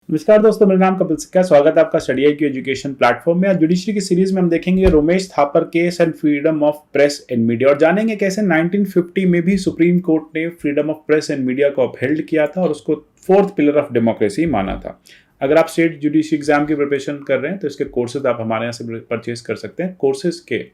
नमस्कार दोस्तों, मेरा नाम कपिल सिक्का। स्वागत है आपका study I Q education platform में। आज जुडिशरी की सीरीज में हम देखेंगे Romesh Thapar case and freedom of press and media और जानेंगे कैसे 1950 में भी सुप्रीम कोर्ट ने freedom of press and media को अपहेल्ड किया था और उसको फोर्थ पिलर ऑफ डेमोक्रेसी माना था। अगर आप स्टेट जुडिशरी एग्जाम की प्रिपरेशन कर रहे हैं तो इसके कोर्सेज आप हमारे यहाँ से परचेज कर सकते हैं। कोर्सेज के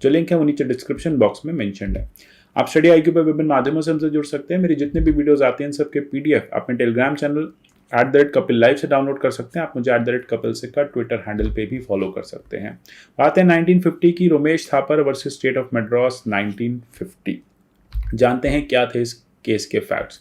जो लिंक है वो नीचे डिस्क्रिप्शन बॉक्स में मेंशन्ड है। आप स्टडी आई क्यू पर विभिन्न माध्यमों से हमसे जुड़ सकते हैं। मेरी जितने भी वीडियोस आती हैं सबके पीडीएफ अपने टेलीग्राम चैनल @कपिल लाइव से डाउनलोड कर सकते हैं। आप मुझे @कपिल सिक्का ट्विटर हैंडल पे भी फॉलो कर सकते हैं। बात है 1950 की, Romesh Thapar versus state of Madras 1950। जानते हैं क्या थे इस केस के फैक्ट्स।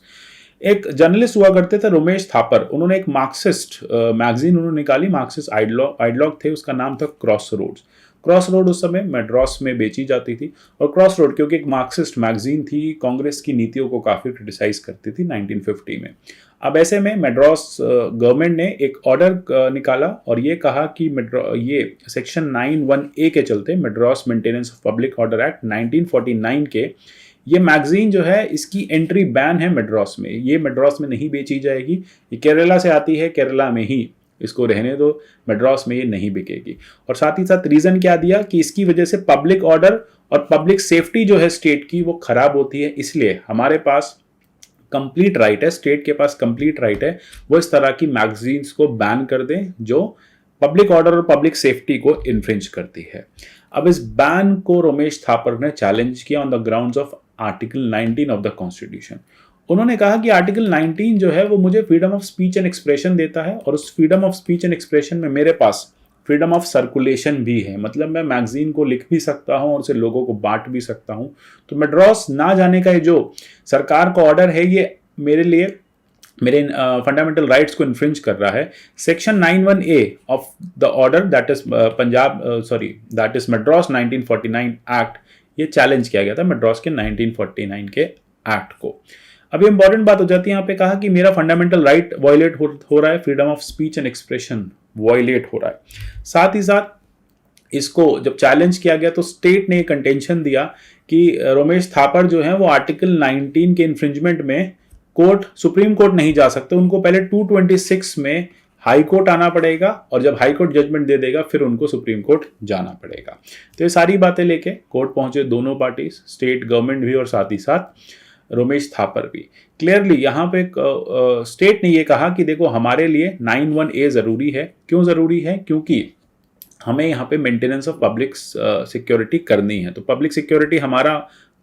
एक जर्नलिस्ट हुआ करते थे रोमेश थापर। उन्होंने एक मार्क्सिस्ट मैगजीन उन्होंने निकाली, मार्क्सिस्ट आइडियलॉग थे, उसका नाम था क्रॉस रोड्स। क्रॉस रोड उस समय मद्रास में बेची जाती थी और क्रॉस रोड क्योंकि एक मार्क्सिस्ट मैगजीन थी, कांग्रेस की नीतियों को काफ़ी क्रिटिसाइज करती थी 1950 में। अब ऐसे में मद्रास गवर्नमेंट ने एक ऑर्डर निकाला और ये कहा कि ये सेक्शन 91A के चलते Madras maintenance of public order act 1949 के ये मैगजीन जो है इसकी एंट्री बैन है मद्रास में। ये मद्रास में नहीं बेची जाएगी। ये केरला से आती है, केरला में ही इसको रहने दो, मद्रास में ये नहीं बिकेगी। और साथ ही साथ रीजन क्या दिया कि इसकी वजह से पब्लिक ऑर्डर और पब्लिक सेफ्टी जो है स्टेट की वो खराब होती है, इसलिए हमारे पास कंप्लीट राइट है, स्टेट के पास कंप्लीट राइट है वो इस तरह की मैगजीन्स को बैन कर दें जो पब्लिक ऑर्डर और पब्लिक सेफ्टी को इन्फ्रिंज करती है। अब इस बैन को रोमेश थापर ने चैलेंज किया on the grounds of article 19 of the constitution. उन्होंने कहा कि आर्टिकल 19 जो है वो मुझे freedom of speech and expression देता है और उस freedom of speech and expression में मेरे पास फ्रीडम ऑफ सर्कुलेशन भी है। मतलब मैं मैगजीन को लिख भी सकता हूं और उसे लोगों को बांट भी सकता हूं। तो मद्रास ना जाने का जो सरकार का ऑर्डर है ये मेरे लिए मेरे फंडामेंटल राइट्स को इन्फ्रिंज कर रहा है। Section 91A of the order that is that is Madras 1949 act, ये चैलेंज किया गया था मद्रास के 1949 के एक्ट को। अब ये इंपॉर्टेंट बात हो जाती है, यहाँ पे कहा कि मेरा फंडामेंटल राइट वायलेट हो रहा है, freedom of speech and expression violate हो रहा है। साथ ही साथ इसको जब चैलेंज किया गया तो स्टेट ने कंटेंशन दिया कि रोमेश थापर जो है वो आर्टिकल 19 के इन्फ्रिंजमेंट में सुप्रीम कोर्ट नहीं जा सकते। उनको पहले 226 में हाई कोर्ट आना पड़ेगा और जब हाई कोर्ट जजमेंट दे देगा फिर उनको सुप्रीम कोर्ट जाना पड़ेगा। तो ये सारी बातें लेके कोर्ट पहुंचे दोनों पार्टीज, स्टेट गवर्नमेंट भी और साथ ही साथ रोमेश थापर भी। क्लियरली यहाँ पे स्टेट ने ये कहा कि देखो हमारे लिए 91A जरूरी है। क्यों जरूरी है? क्योंकि हमें यहाँ पे मेंटेनेंस ऑफ पब्लिक सिक्योरिटी करनी है। तो पब्लिक सिक्योरिटी हमारा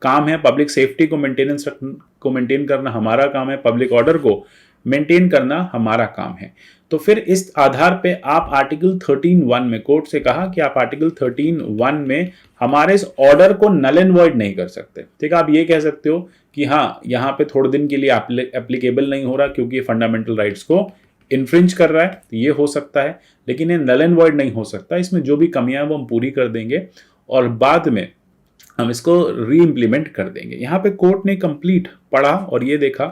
काम है, पब्लिक सेफ्टी को मेंटेन करना हमारा काम है, पब्लिक ऑर्डर को मेंटेन करना हमारा काम है। तो फिर इस आधार पे आप आर्टिकल 13(1) में कोर्ट से कहा कि आप आर्टिकल 13(1) में हमारे इस ऑर्डर को नल एंड वॉइड नहीं कर सकते। ठीक है, आप ये कह सकते हो कि हाँ यहाँ पे थोड़े दिन के लिए एप्लीकेबल नहीं हो रहा क्योंकि फंडामेंटल राइट्स को इन्फ्रिंज कर रहा है, तो ये हो सकता है, लेकिन ये नल एंड वॉइड नहीं हो सकता। इसमें जो भी कमियां वो हम पूरी कर देंगे और बाद में हम इसको री इम्प्लीमेंट कर देंगे। यहाँ पे कोर्ट ने कंप्लीट पढ़ा और ये देखा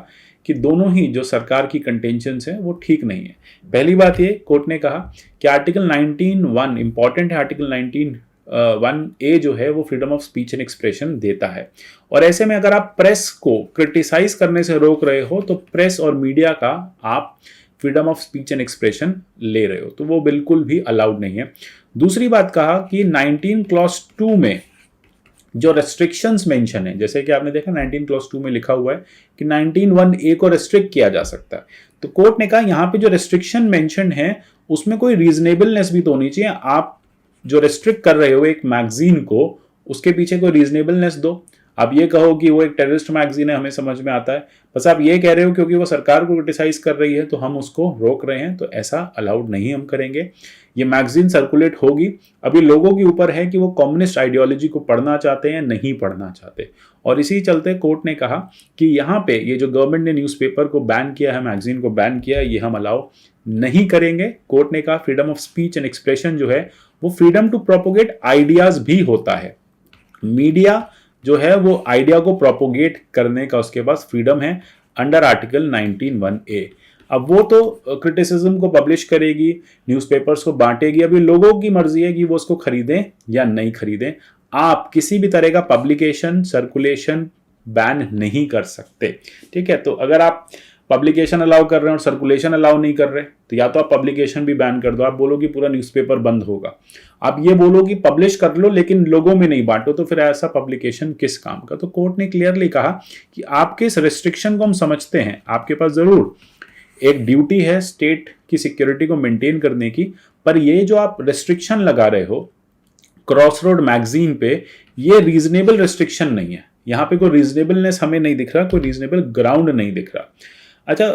कि दोनों ही जो सरकार की कंटेंशंस हैं वो ठीक नहीं है। पहली बात ये कोर्ट ने कहा कि आर्टिकल 19(1) इंपॉर्टेंट है। आर्टिकल 19(1)A जो है वो freedom of speech and expression देता है और ऐसे में अगर आप प्रेस को क्रिटिसाइज करने से रोक रहे हो तो प्रेस और मीडिया का आप freedom of speech and expression ले रहे हो, तो वो बिल्कुल भी अलाउड नहीं है। दूसरी बात कहा कि 19 क्लॉज 2 में जो रेस्ट्रिक्शंस मेंशन है, जैसे कि आपने देखा 19 क्लॉज 2 में लिखा हुआ है कि 19(1)A को रेस्ट्रिक्ट किया जा सकता है। तो कोर्ट ने कहा यहाँ पे जो रेस्ट्रिक्शन मेंशन है उसमें कोई रीजनेबलनेस भी तो होनी चाहिए। आप जो रेस्ट्रिक्ट कर रहे हो एक मैगजीन को, उसके पीछे कोई रीजनेबलनेस दो। आप ये कहो कि वो एक टेररिस्ट मैगजीन है, हमें समझ में आता है, बस आप ये कह रहे हो क्योंकि वो सरकार को क्रिटिसाइज कर रही है तो हम उसको रोक रहे हैं, तो ऐसा अलाउड नहीं हम करेंगे। ये मैगजीन सर्कुलेट होगी, अभी लोगों के ऊपर है कि वो कम्युनिस्ट आइडियोलॉजी को पढ़ना चाहते हैं नहीं पढ़ना चाहते। और इसी चलते कोर्ट ने कहा कि यहाँ पे ये जो गवर्नमेंट ने न्यूज़पेपर को बैन किया है, मैगजीन को बैन किया है, ये हम अलाउ नहीं करेंगे। कोर्ट ने कहा freedom of speech and expression जो है वो फ्रीडम टू प्रोपोगेट आइडियाज भी होता है। मीडिया जो है वो आइडिया को प्रोपोगेट करने का उसके पास फ्रीडम है अंडर आर्टिकल 19(1)A। अब वो तो क्रिटिसिज्म को पब्लिश करेगी, न्यूज़पेपर्स को बांटेगी, अभी लोगों की मर्जी है कि वो उसको खरीदें या नहीं खरीदें। आप किसी भी तरह का पब्लिकेशन सर्कुलेशन बैन नहीं कर सकते। ठीक है, तो अगर आप पब्लिकेशन अलाउ कर रहे हैं और सर्कुलेशन अलाउ नहीं कर रहे, तो या तो आप पब्लिकेशन भी बैन कर दो, आप बोलो कि पूरा न्यूज़पेपर बंद होगा, आप ये बोलो कि पब्लिश कर लो लेकिन लोगों में नहीं बांटो, तो फिर ऐसा पब्लिकेशन किस काम का। तो कोर्ट ने क्लियरली कहा कि आपके इस रिस्ट्रिक्शन को हम समझते हैं, आपके पास जरूर एक ड्यूटी है स्टेट की सिक्योरिटी को मेंटेन करने की, पर ये जो आप रिस्ट्रिक्शन लगा रहे हो क्रॉसरोड मैगजीन पे, ये रीजनेबल रिस्ट्रिक्शन नहीं है, यहाँ पे कोई रीजनेबलनेस हमें नहीं दिख रहा, कोई रीजनेबल ग्राउंड नहीं दिख रहा। अच्छा,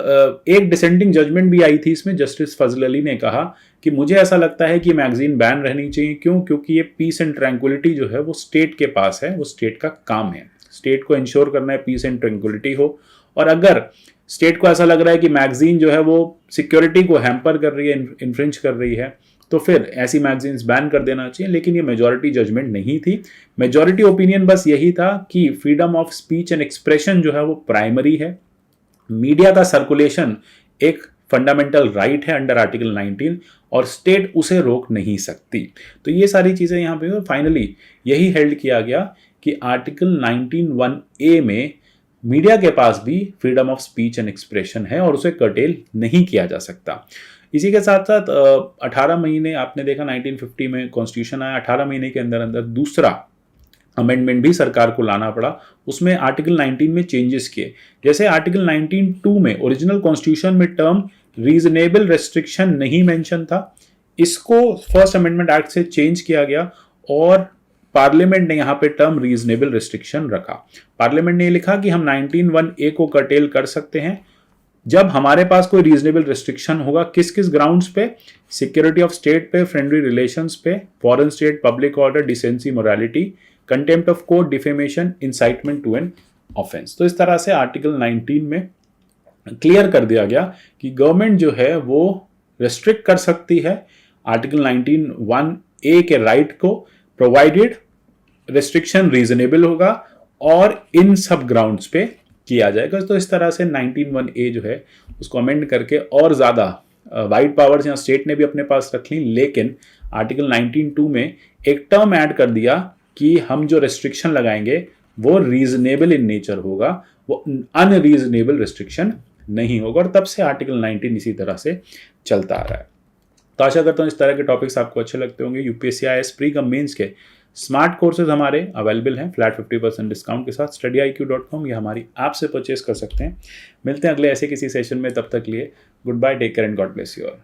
एक डिसेंडिंग जजमेंट भी आई थी इसमें, जस्टिस फजल अली ने कहा कि मुझे ऐसा लगता है कि मैगजीन बैन रहनी चाहिए। क्यों? क्योंकि ये पीस एंड ट्रैंक्विलिटी जो है वो स्टेट के पास है, वो स्टेट का काम है, स्टेट को इंश्योर करना है पीस एंड ट्रैंक्विलिटी हो। और अगर स्टेट को ऐसा लग रहा है कि मैगजीन जो है वो सिक्योरिटी को हैम्पर कर रही है, इन्फ्रिंज कर रही है, तो फिर ऐसी मैगजीन्स बैन कर देना चाहिए। लेकिन ये मेजॉरिटी जजमेंट नहीं थी, मेजॉरिटी ओपिनियन बस यही था कि freedom of speech and expression जो है वो प्राइमरी है, मीडिया का सर्कुलेशन एक फंडामेंटल राइट है अंडर आर्टिकल 19 और स्टेट उसे रोक नहीं सकती। तो ये सारी चीजें यहाँ पे फाइनली यही हेल्ड किया गया कि आर्टिकल 19(1)(a) में मीडिया के पास भी freedom of speech and expression है और उसे कर्टेल नहीं किया जा सकता। इसी के साथ साथ 18 महीने आपने देखा 1950 में कॉन्स्टिट्यूशन आया, 18 महीने के अंदर अंदर दूसरा अमेंडमेंट भी सरकार को लाना पड़ा, उसमें आर्टिकल 19 में चेंजेस किए। जैसे आर्टिकल 19(2) में ओरिजिनल कॉन्स्टिट्यूशन में टर्म रीजनेबल रेस्ट्रिक्शन नहीं मेंशन था, इसको फर्स्ट अमेंडमेंट एक्ट से चेंज किया गया और पार्लियामेंट ने यहाँ पे टर्म रीजनेबल रेस्ट्रिक्शन रखा। पार्लियामेंट ने लिखा कि हम 19(1)(a) को कर्टेल कर सकते हैं जब हमारे पास कोई रीजनेबल रेस्ट्रिक्शन होगा। किस किस ग्राउंड्स पे? सिक्योरिटी ऑफ स्टेट पे, फ्रेंडली रिलेशंस पे, foreign state, public order, decency, morality, contempt of court, defamation, incitement to an offence. तो इस तरह से आर्टिकल 19 में क्लियर कर दिया गया कि गवर्नमेंट जो है वो रेस्ट्रिक्ट कर सकती है आर्टिकल 19(1)(a) के राइट को, प्रोवाइडेड रेस्ट्रिक्शन रीजनेबल होगा और इन सब ग्राउंड्स पे किया जाएगा। तो इस तरह से 19(1)(a) जो है उसको अमेंड करके और ज़्यादा वाइड पावर्स यहाँ स्टेट ने भी अपने पास रख ली, लेकिन आर्टिकल 19(2) में एक टर्म ऐड कर दिया कि हम जो रेस्ट्रिक्शन लगाएंगे वो रीजनेबल इन नेचर होगा, वो अनरीजनेबल रेस्ट्रिक्शन नहीं होगा। और तब से आर्टिकल 19 इसी तरह से चलता आ रहा है। तो आशा करता हूँ इस तरह के टॉपिक्स आपको अच्छे लगते होंगे। UPSC IAS pre cum mains के स्मार्ट कोर्सेज हमारे अवेलेबल हैं फ्लैट 50% डिस्काउंट के साथ। studyIQ.com ये हमारी ऐप से परचेज कर सकते हैं। मिलते हैं अगले ऐसे किसी सेशन में, तब तक लिए good bye, take care and God bless you all.